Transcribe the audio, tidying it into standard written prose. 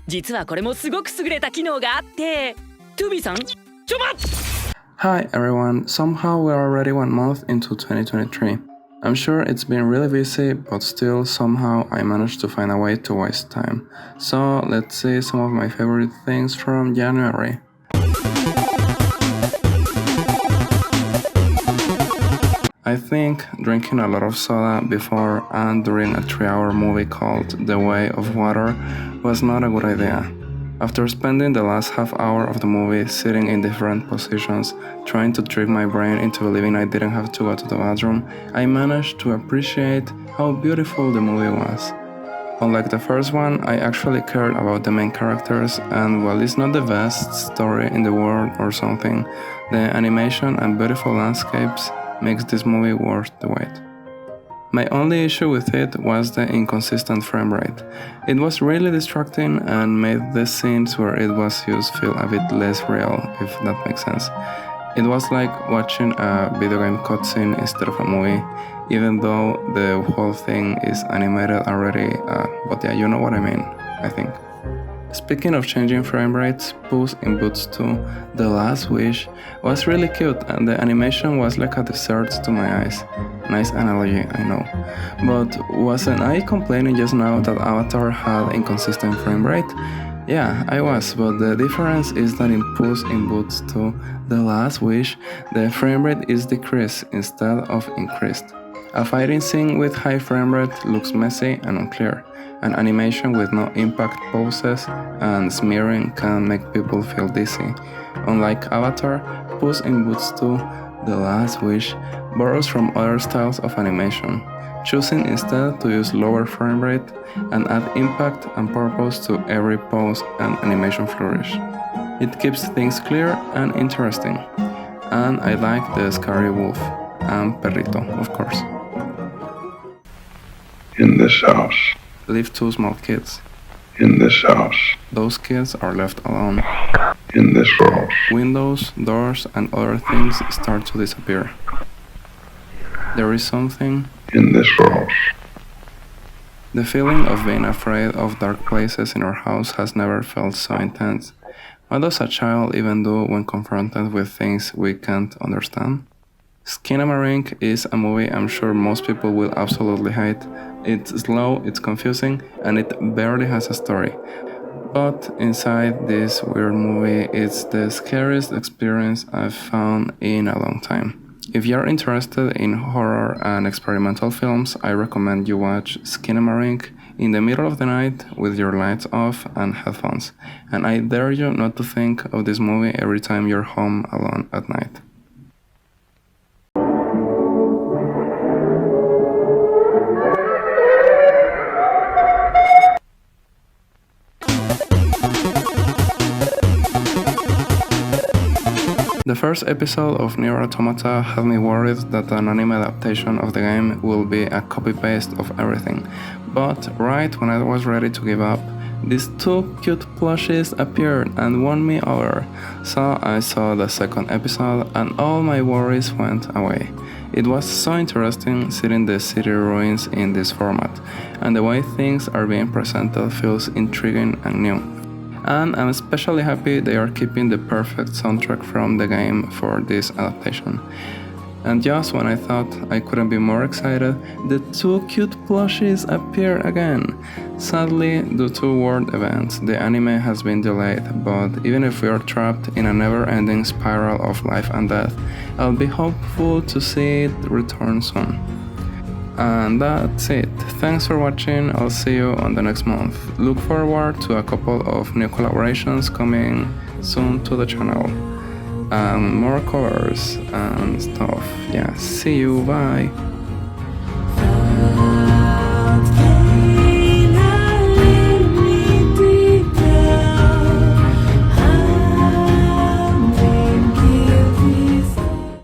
実はこれもすごく優れた機能があって、トゥービーさん、ちょ待っ Hi everyone, somehow we're already 1 month into 2023. I'm sure it's been really busy, but still somehow I managed to find a way to waste time. So let's see some of my favorite things from January. I think drinking a lot of soda before and during a 3-hour movie called The Way of Water was not a good idea. After spending the last half hour of the movie sitting in different positions, trying to trick my brain into believing I didn't have to go to the bathroom, I managed to appreciate how beautiful the movie was. Unlike the first one, I actually cared about the main characters, and while it's not the best story in the world or something, the animation and beautiful landscapes makes this movie worth the wait. My only issue with it was the inconsistent frame rate. It was really distracting and made the scenes where it was used feel a bit less real, if that makes sense. It was like watching a video game cutscene instead of a movie, even though the whole thing is animated already, but yeah, you know what I mean, I think. Speaking of changing frame rates, Puss in Boots 2, The Last Wish, was really cute and the animation was like a dessert to my eyes. Nice analogy, I know. But wasn't I complaining just now that Avatar had inconsistent frame rate? Yeah, I was, but the difference is that in Puss in Boots 2, The Last Wish, the frame rate is decreased instead of increased. A fighting scene with high frame rate looks messy and unclear. An animation with no impact poses and smearing can make people feel dizzy. Unlike Avatar, Puss in Boots 2, The Last Wish borrows from other styles of animation, choosing instead to use lower frame rate and add impact and purpose to every pose and animation flourish. It keeps things clear and interesting. And I like the scary wolf and Perrito, of course. In this house. Leave 2 small kids. In this house. Those kids are left alone. In this house. Windows, doors, and other things start to disappear. There is something in this house. The feeling of being afraid of dark places in our house has never felt so intense. What does a child even do when confronted with things we can't understand? Skinamarink is a movie I'm sure most people will absolutely hate. It's slow, it's confusing, and it barely has a story. But inside this weird movie, it's the scariest experience I've found in a long time. If you're interested in horror and experimental films, I recommend you watch Skinamarink in the middle of the night with your lights off and headphones. And I dare you not to think of this movie every time you're home alone at night. The first episode of Nier Automata had me worried that an anime adaptation of the game will be a copy-paste of everything, but right when I was ready to give up, these 2 cute plushies appeared and won me over. So I saw the second episode and all my worries went away. It was so interesting seeing the city ruins in this format, and the way things are being presented feels intriguing and new. And I'm especially happy they are keeping the perfect soundtrack from the game for this adaptation. And just when I thought I couldn't be more excited, the 2 cute plushies appear again. Sadly, due to world events, the anime has been delayed, but even if we are trapped in a never-ending spiral of life and death, I'll be hopeful to see it return soon. And that's it. Thanks for watching. I'll see you on the next month. Look forward to a couple of new collaborations coming soon to the channel. And more covers and stuff. Yeah, see you. Bye.